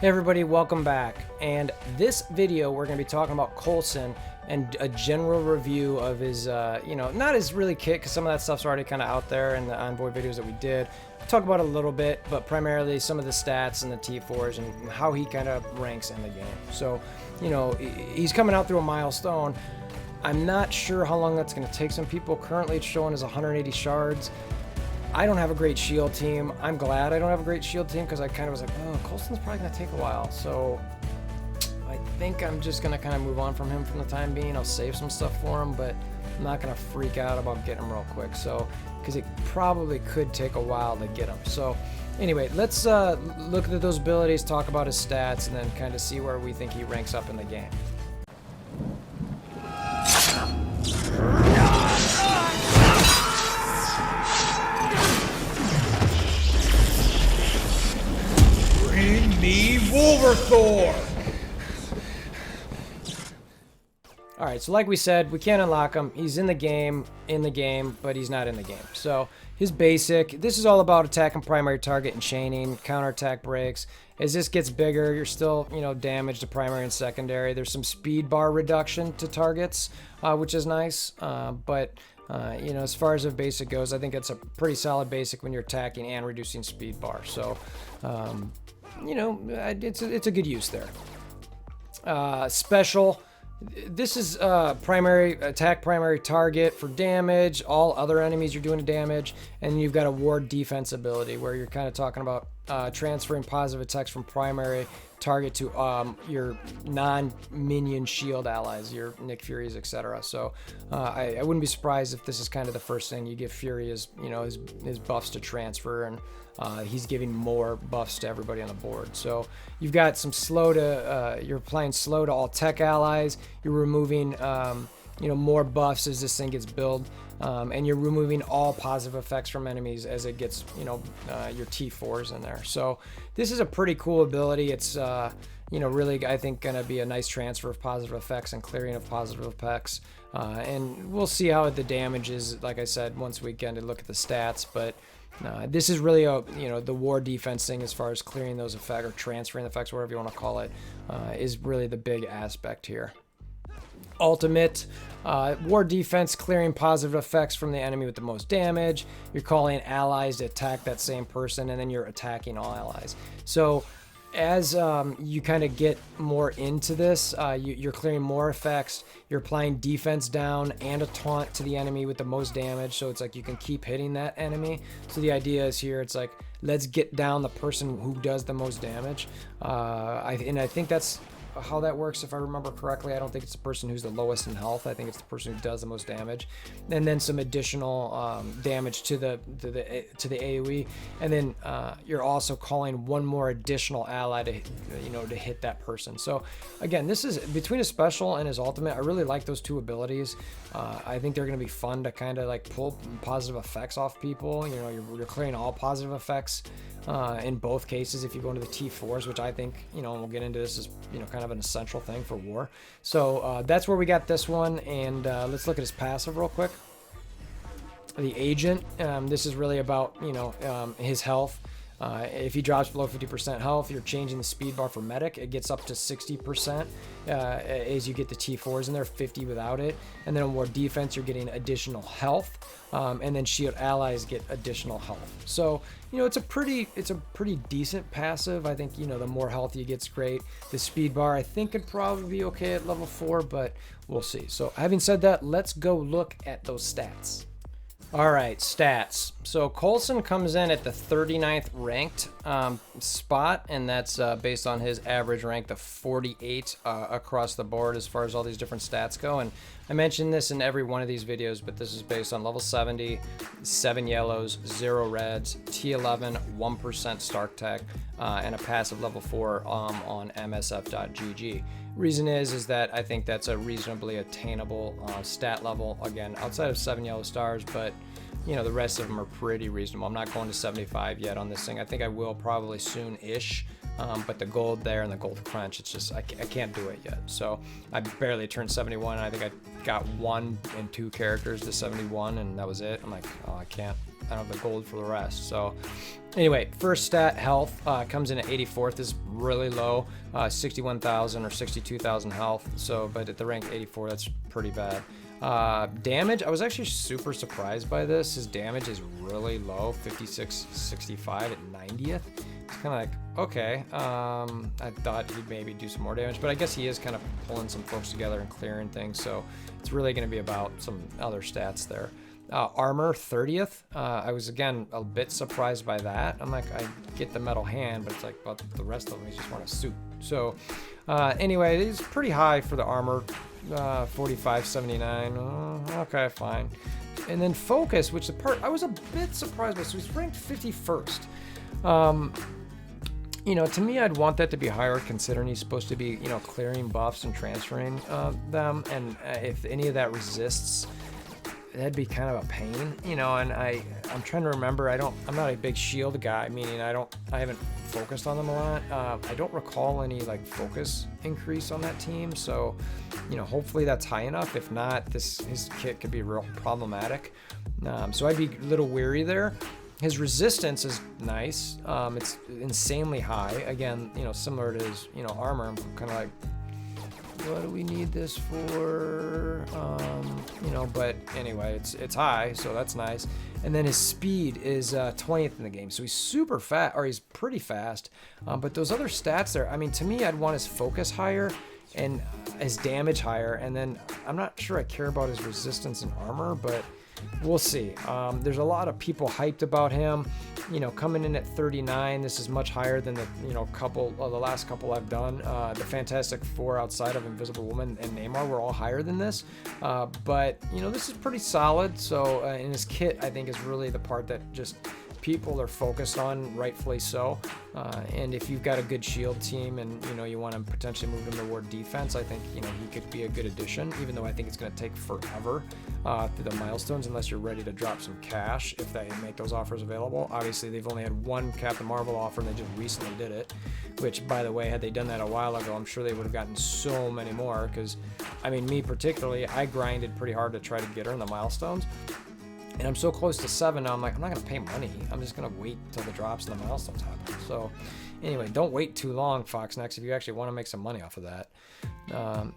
Hey everybody, welcome back. And this video we're going to be talking about Coulson and a general review of his, not his really kit, because some of that stuff's already kind of out there in the Envoy videos that we did. Talk about it a little bit, but primarily some of the stats and the T4s and how he kind of ranks in the game. So, he's coming out through a milestone. I'm not sure how long that's going to take some people. Currently it's showing as 180 shards. I don't have a great shield team. I'm glad I don't have a great shield team because I kind of was like, oh, Coulson's probably going to take a while. So I think I'm just going to kind of move on from him for the time being. I'll save some stuff for him, but I'm not going to freak out about getting him real quick. So, because it probably could take a while to get him. So anyway, let's look at those abilities, talk about his stats, and then kind of see where we think he ranks up in the game. Bring me WolverThor! Alright, so like we said, we can't unlock him. He's in the game, but he's not in the game. So his basic, this is all about attacking primary target and chaining, counterattack breaks. As this gets bigger, you're still, damage to primary and secondary. There's some speed bar reduction to targets, which is nice. As far as a basic goes, I think it's a pretty solid basic when you're attacking and reducing speed bar. So, it's a good use there. Special. This is primary attack, primary target for damage. All other enemies you're doing damage, and you've got a ward defense ability where you're kind of talking about transferring positive attacks from primary target to your non-minion shield allies, your Nick Furies, etc. So I wouldn't be surprised if this is kind of the first thing you give Fury his buffs to transfer, and he's giving more buffs to everybody on the board. So you've got some slow to you're applying slow to all tech allies. You're removing more buffs as this thing gets built, and you're removing all positive effects from enemies as it gets your T4s in there. So this is a pretty cool ability. It's really, I think, gonna be a nice transfer of positive effects and clearing of positive effects, and we'll see how the damage is, like I said, once we get to look at the stats. But this is really the war defense thing, as far as clearing those effects or transferring the effects, whatever you want to call it, is really the big aspect here. Ultimate war defense, clearing positive effects from the enemy with the most damage. You're calling allies to attack that same person, and then you're attacking all allies. So as you kind of get more into this, you're clearing more effects. You're applying defense down and a taunt to the enemy with the most damage. So it's like you can keep hitting that enemy. So the idea is here, it's like, let's get down the person who does the most damage. I think that's how that works, if I remember correctly. I don't think it's the person who's the lowest in health. I think it's the person who does the most damage, and then some additional damage to the AoE, and then you're also calling one more additional ally to to hit that person. So again, this is between his special and his ultimate. I really like those two abilities. I think they're going to be fun to kind of like pull positive effects off people. You're clearing all positive effects in both cases if you go into the T4s, which I think, and we'll get into this, is kind of an essential thing for war. So that's where we got this one, and let's look at his passive real quick. The agent, this is really about his health. If he drops below 50% health, you're changing the speed bar for medic. It gets up to 60% as you get the T4s in there, 50 without it. And then on war defense, you're getting additional health, and then shield allies get additional health. So it's a pretty decent passive. I think the more health you get's great. The speed bar, I think, could probably be okay at level 4, but we'll see. So having said that, let's go look at those stats. Alright, stats. So Coulson comes in at the 39th ranked spot, and that's based on his average rank of 48 across the board as far as all these different stats go. And I mentioned this in every one of these videos, but this is based on level 70, 7 yellows, 0 reds, T11, 1% Stark Tech, and a passive level 4 on MSF.GG. Reason is that I think that's a reasonably attainable stat level, again, outside of 7 yellow stars, but the rest of them are pretty reasonable. I'm not going to 75 yet on this thing. I think I will probably soon-ish, but the gold there and the gold crunch, it's just, I can't do it yet. So I barely turned 71. I think I got 1 and 2 characters to 71, and that was it. I'm like, oh, I can't I don't have the gold for the rest. So anyway, first stat, health, comes in at 84th. This is really low, 61,000 or 62,000 health. So, but at the rank 84, that's pretty bad. Damage, I was actually super surprised by this. His damage is really low, 56, 65 at 90th. It's kind of like, okay, I thought he'd maybe do some more damage, but I guess he is kind of pulling some folks together and clearing things, so it's really going to be about some other stats there. Armor, 30th. I was, again, a bit surprised by that. I'm like, I get the metal hand, but it's like, well, the rest of them, he just want a suit. So, anyway, he's pretty high for the armor, 4579. Okay, fine. And then focus, which the part I was a bit surprised by. So he's ranked 51st. You know, to me, I'd want that to be higher, considering he's supposed to be, you know, clearing buffs and transferring them. And if any of that resists, that'd be kind of a pain, you know. And I'm trying to remember. I'm not a big shield guy, meaning I haven't focused on them a lot. I don't recall any like focus increase on that team, so you know, hopefully that's high enough. If not, his kit could be real problematic. So I'd be a little weary there. His resistance is nice. It's insanely high. Again, you know, similar to his, you know, armor. I'm kind of like, what do we need this for? You know, but anyway, it's high, so that's nice. And then his speed is 20th in the game, so he's super fast, or he's pretty fast. But those other stats there, I mean, to me, I'd want his focus higher and his damage higher. And then I'm not sure I care about his resistance and armor, but we'll see. There's a lot of people hyped about him, you know, coming in at 39. This is much higher than the, you know, the last couple I've done. The Fantastic Four outside of Invisible Woman and Namor were all higher than this. But, you know, this is pretty solid. So, and his kit, I think, is really the part that just people are focused on, rightfully so. And if you've got a good shield team and, you know, you want to potentially move him toward defense, I think, you know, he could be a good addition, even though I think it's going to take forever through the milestones, unless you're ready to drop some cash if they make those offers available. Obviously, they've only had one Captain Marvel offer, and they just recently did it, which, by the way, had they done that a while ago, I'm sure they would have gotten so many more, because, I mean, me particularly, I grinded pretty hard to try to get her in the milestones. And I'm so close to 7 now, I'm like, I'm not going to pay money. I'm just going to wait till the drops and the milestones happen. So anyway, don't wait too long, Foxnex, if you actually want to make some money off of that.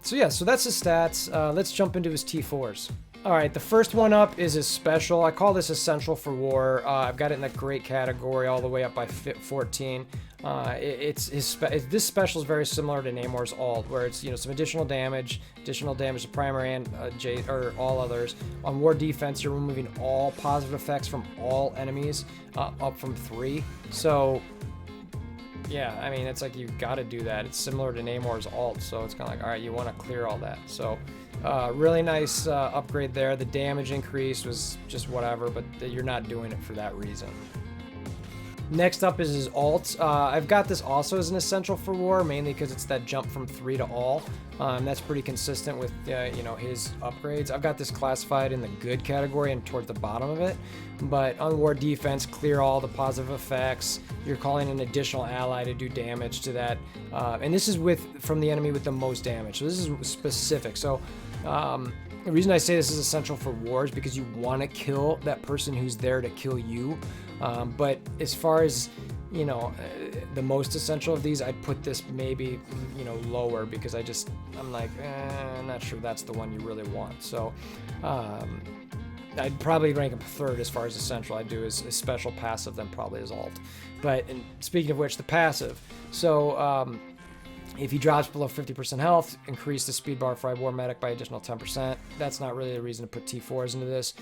So yeah, so that's his stats. Let's jump into his T4s. All right, the first one up is his special. I call this Essential for War. I've got it in that great category all the way up by 14. This special is very similar to Namor's ult, where it's, you know, some additional damage to primary and or all others. On war defense, you're removing all positive effects from all enemies, up from 3. So yeah, I mean, it's like you've got to do that. It's similar to Namor's ult, so it's kind of like, all right, you want to clear all that. So really nice upgrade there. The damage increase was just whatever, but you're not doing it for that reason. Next up is his ult. I've got this also as an Essential for War, mainly because it's that jump from 3 to all. That's pretty consistent with you know, his upgrades. I've got this classified in the good category and towards the bottom of it. But on war defense, clear all the positive effects. You're calling an additional ally to do damage to that. And this is from the enemy with the most damage. So this is specific. So the reason I say this is Essential for War is because you want to kill that person who's there to kill you. But as far as, you know, the most essential of these, I'd put this maybe, you know, lower, because I'm like, I'm not sure that's the one you really want. So I'd probably rank him 3rd as far as essential. I'd do his special passive, then probably his ult. But speaking of which, the passive. So if he drops below 50% health, increase the speed bar for War Medic by additional 10%. That's not really a reason to put T4s into this.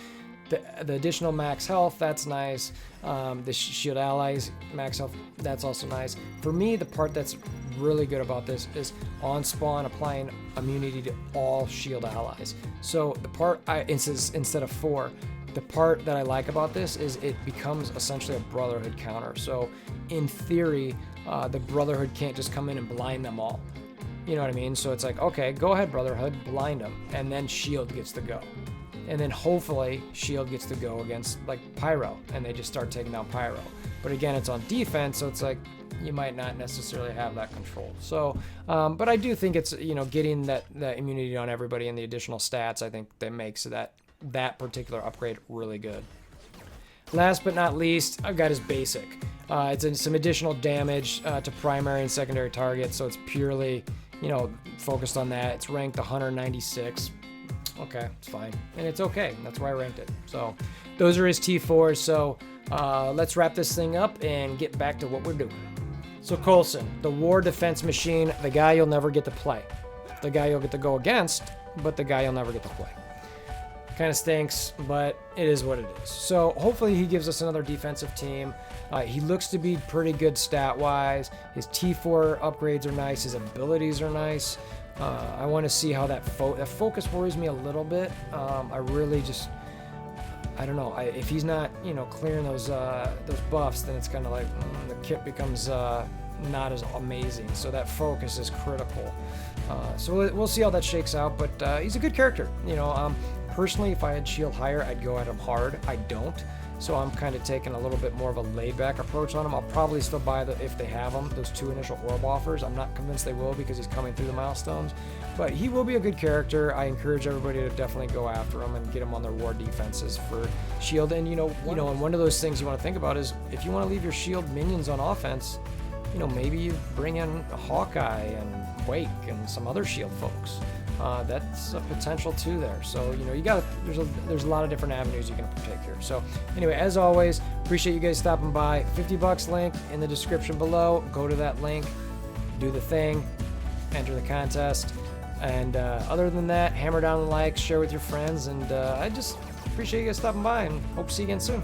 The additional max health, that's nice. The shield allies max health, that's also nice. For me, the part that's really good about this is on spawn applying immunity to all shield allies. So the part instead of 4, the part that I like about this is it becomes essentially a Brotherhood counter. So in theory, the Brotherhood can't just come in and blind them all. You know what I mean? So it's like, okay, go ahead, Brotherhood, blind them, and then shield gets to go. And then hopefully shield gets to go against like Pyro, and they just start taking down Pyro. But again, it's on defense, so it's like you might not necessarily have that control. So, but I do think it's, you know, getting that immunity on everybody and the additional stats, I think that makes that particular upgrade really good. Last but not least, I've got his basic. It's some additional damage to primary and secondary targets, so it's purely, focused on that. It's ranked 196. Okay, it's fine. And it's okay. That's why I ranked it. So those are his T4s. So let's wrap this thing up and get back to what we're doing. So Coulson, the war defense machine, the guy you'll never get to play. The guy you'll get to go against, but the guy you'll never get to play. Kind of stinks, but it is what it is. So hopefully he gives us another defensive team. He looks to be pretty good stat-wise. His T4 upgrades are nice. His abilities are nice. I want to see how that focus worries me a little bit. I really just, I don't know. If he's not, clearing those buffs, then it's kind of like the kit becomes not as amazing. So that focus is critical. So we'll see how that shakes out. But he's a good character. Personally, if I had shield higher, I'd go at him hard. I don't. So I'm kind of taking a little bit more of a laid-back approach on him. I'll probably still buy if they have them, those 2 initial orb offers. I'm not convinced they will because he's coming through the milestones. But he will be a good character. I encourage everybody to definitely go after him and get him on their war defenses for shield. And and one of those things you want to think about is if you want to leave your shield minions on offense, maybe you bring in Hawkeye and Wake and some other shield folks. That's a potential too there. So there's a lot of different avenues you can partake here. So anyway, as always, appreciate you guys stopping by. $50 link in the description below. Go to that link, do the thing, enter the contest, and other than that, hammer down the likes, share with your friends, and I just appreciate you guys stopping by and hope to see you again soon.